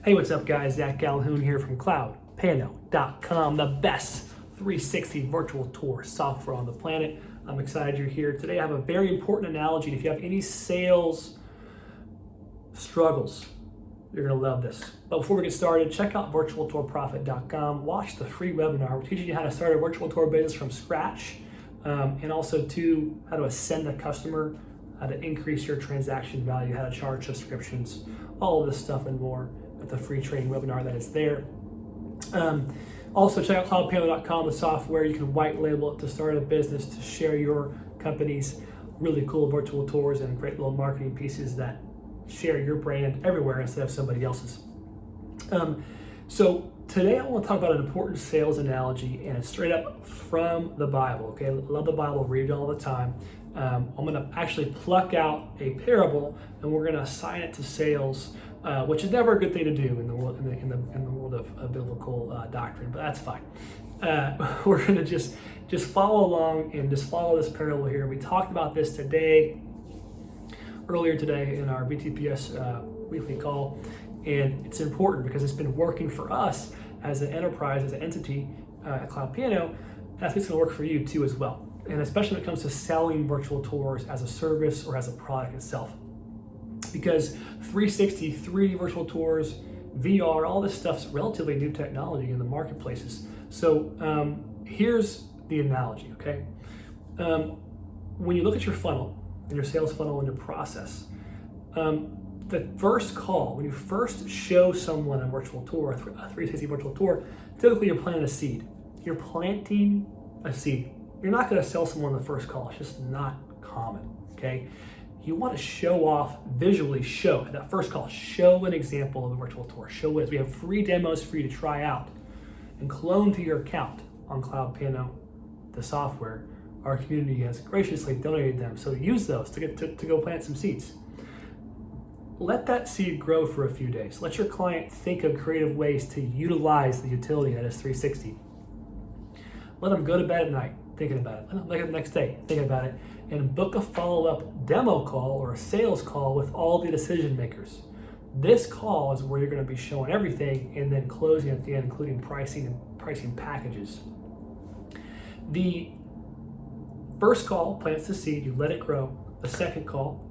Hey, what's up, guys? Zach Calhoun here from CloudPano.com, the best 360 virtual tour software on the planet. I'm excited you're here today. I have a very important analogy. If you have any sales struggles, you're going to love this. But before we get started, check out virtualtourprofit.com. Watch the free webinar. We're teaching you how to start a virtual tour business from scratch, and also how to ascend a customer, how to increase your transaction value, how to charge subscriptions, all of this stuff and more at the free training webinar that is there. Also, check out CloudPano.com, the software. You can white label it to start a business, to share your company's really cool virtual tours and great little marketing pieces that share your brand everywhere instead of somebody else's. So today I want to talk about an important sales analogy, and it's straight up from the Bible. Okay, I love the Bible, read it all the time. I'm going to actually pluck out a parable, and we're going to assign it to sales, which is never a good thing to do in the world of biblical doctrine, but that's fine. We're going to just follow along and just follow this parable here. We talked about this earlier today in our BTPS weekly call, and it's important because it's been working for us as an enterprise, as an entity at CloudPano. That's going to work for you too as well. And especially when it comes to selling virtual tours as a service or as a product itself. Because 360, 3D virtual tours, VR, all this stuff's relatively new technology in the marketplaces. So here's the analogy, okay? When you look at your funnel, and your sales funnel and your process, the first call, when you first show someone a virtual tour, a 360 virtual tour, typically you're planting a seed. You're planting a seed. You're not going to sell someone the first call. It's just not common, okay? You want to show off, visually show, at that first call, show an example of a virtual tour. Show what it is. We have free demos for you to try out and clone to your account on CloudPano, the software. Our community has graciously donated them, so use those to go plant some seeds. Let that seed grow for a few days. Let your client think of creative ways to utilize the utility that is 360. Let them go to bed at night thinking about it. Let them wake up the next day thinking about it, and book a follow-up demo call or a sales call with all the decision makers. This call is where you're going to be showing everything and then closing at the end, including pricing and pricing packages. The first call plants the seed, you let it grow. The second call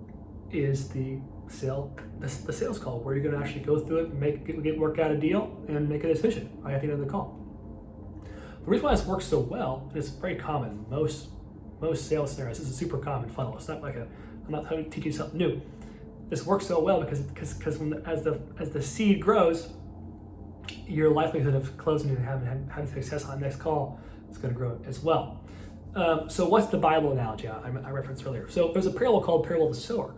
is the sales call, where you're going to actually go through it, work out a deal, and make a decision right at the end of the call. The reason why this works so well, and it's very common, most sales scenarios, this is a super common funnel. It's not like I'm not teaching you something new. This works so well because as the seed grows, your likelihood of closing and having success on the next call is going to grow as well. So what's the Bible analogy I referenced earlier? So there's a parable called Parable of the Sower,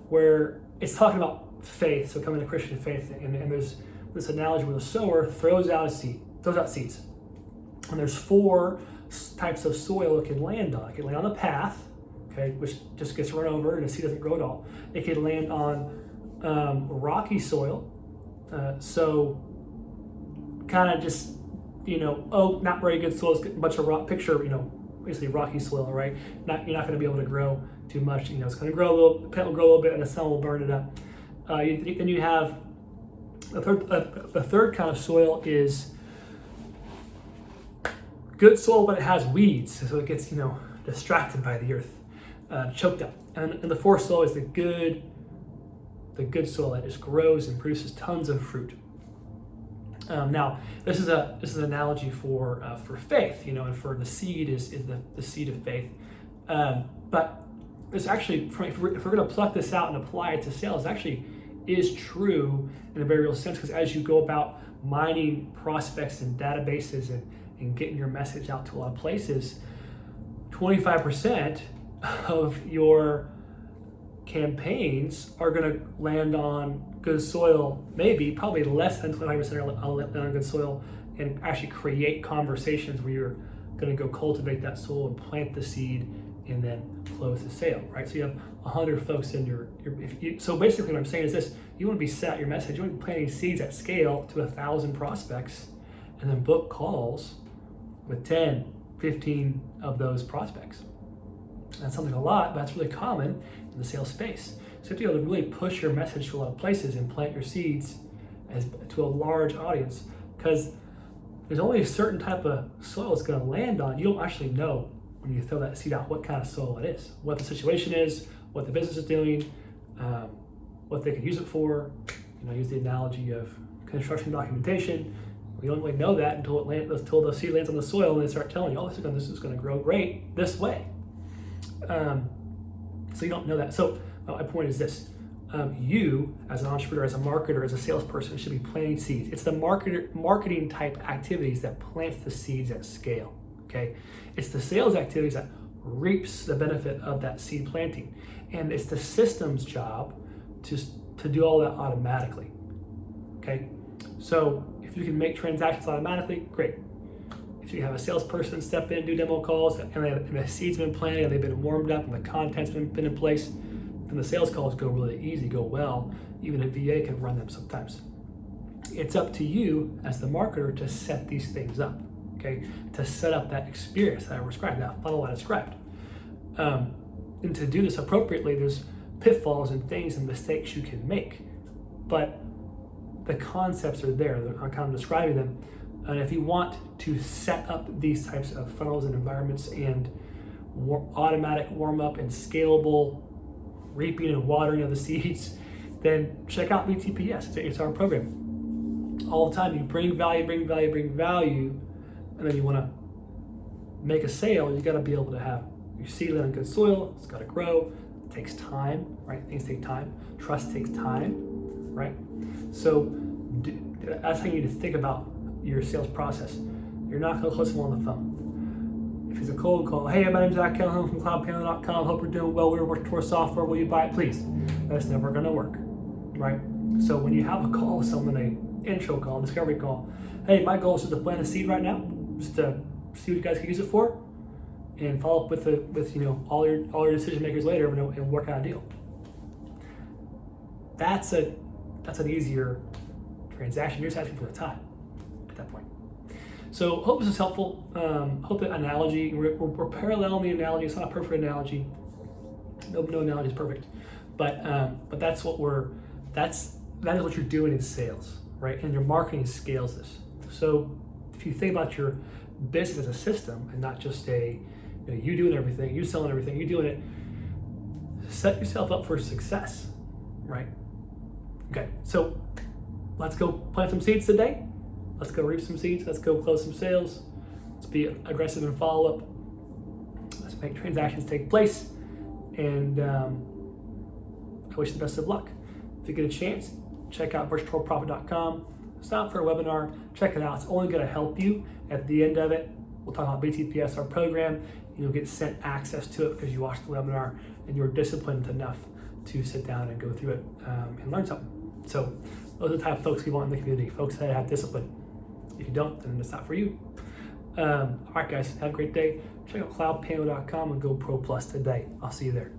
where it's talking about faith, so coming to Christian faith, and there's this analogy where the sower throws out seeds. And there's 4 types of soil it can land on. It can land on the path, okay, which just gets run over and the seed doesn't grow at all. It can land on rocky soil, so kind of just, not very good soil. It's a bunch of rock, basically rocky soil, right? You're not going to be able to grow too much. It's going to grow the plant will grow a little bit, and the sun will burn it up. Then you have the third kind of soil is good soil, but it has weeds, so it gets distracted by the earth, choked up. And the fourth soil is the good soil that just grows and produces tons of fruit. Now, this is an analogy for faith, and for the seed is the seed of faith. But it's actually, if we're going to pluck this out and apply it to sales, it actually is true in a very real sense, because as you go about mining prospects and databases and getting your message out to a lot of places, 25% of your campaigns are going to land on good soil, probably less than 25% are land on good soil, and actually create conversations where you're going to go cultivate that soil and plant the seed and then close the sale, right? So you have 100 folks in so basically what I'm saying is this: you want to be set your message, you want to be planting seeds at scale to 1,000 prospects, and then book calls with 10, 15 of those prospects. That sounds like a lot, but that's really common in the sales space. So you have to be able to really push your message to a lot of places and plant your seeds as to a large audience, because there's only a certain type of soil it's going to land on. You don't actually know when you throw that seed out what kind of soil it is, what the situation is, what the business is doing, what they can use it for. Use the analogy of construction documentation. We don't really know that until the seed lands on the soil and they start telling you, oh, this is going to grow great this way. So you don't know that. So my point is this. You, as an entrepreneur, as a marketer, as a salesperson, should be planting seeds. It's the marketing type activities that plants the seeds at scale, okay? It's the sales activities that reaps the benefit of that seed planting. And it's the system's job to do all that automatically, okay? So if you can make transactions automatically, great. If you have a salesperson step in, do demo calls, and the seed's been planted, and they've been warmed up, and the content's been in place, then the sales calls go really easy, go well. Even a VA can run them sometimes. It's up to you as the marketer to set these things up, okay? To set up that experience that I described, that funnel I described. And to do this appropriately, there's pitfalls and things and mistakes you can make, but the concepts are there. I'm kind of describing them. And if you want to set up these types of funnels and environments and automatic warm up and scalable reaping and watering of the seeds, then check out BTPS. It's our program. All the time you bring value, and then you want to make a sale, you got to be able to have your seed land in good soil. It's got to grow. It takes time, right? Things take time. Trust takes time, right? So that's how you need to think about your sales process. You're not going to close someone on the phone. If it's a cold call, hey, my name's Zach Calhoun from CloudPano.com. Hope we're doing well. We're working towards software. Will you buy it, please? That's never going to work, right? So when you have a call with someone, an intro call, discovery call, hey, my goal is just to plant a seed right now, just to see what you guys can use it for, and follow up with all your decision makers later and work out a deal. That's an easier transaction. You're just asking for the time at that point. So hope this is helpful. Hope the analogy, we're paralleling the analogy. It's not a perfect analogy. No analogy is perfect, but that is what you're doing in sales, right? And your marketing scales this. So if you think about your business as a system and not just you doing everything, you selling everything, you doing it, set yourself up for success, right? Okay, so let's go plant some seeds today. Let's go reap some seeds. Let's go close some sales. Let's be aggressive in follow-up. Let's make transactions take place. And I wish you the best of luck. If you get a chance, check out virtualprofit.com. Sign up for a webinar. Check it out. It's only going to help you. At the end of it, we'll talk about BTPS, our program. You'll get sent access to it because you watched the webinar and you're disciplined enough to sit down and go through it and learn something. So those are the type of folks we want in the community, folks that have discipline. If you don't, then it's not for you. All right, guys, have a great day. Check out cloudpano.com and go Pro Plus today. I'll see you there.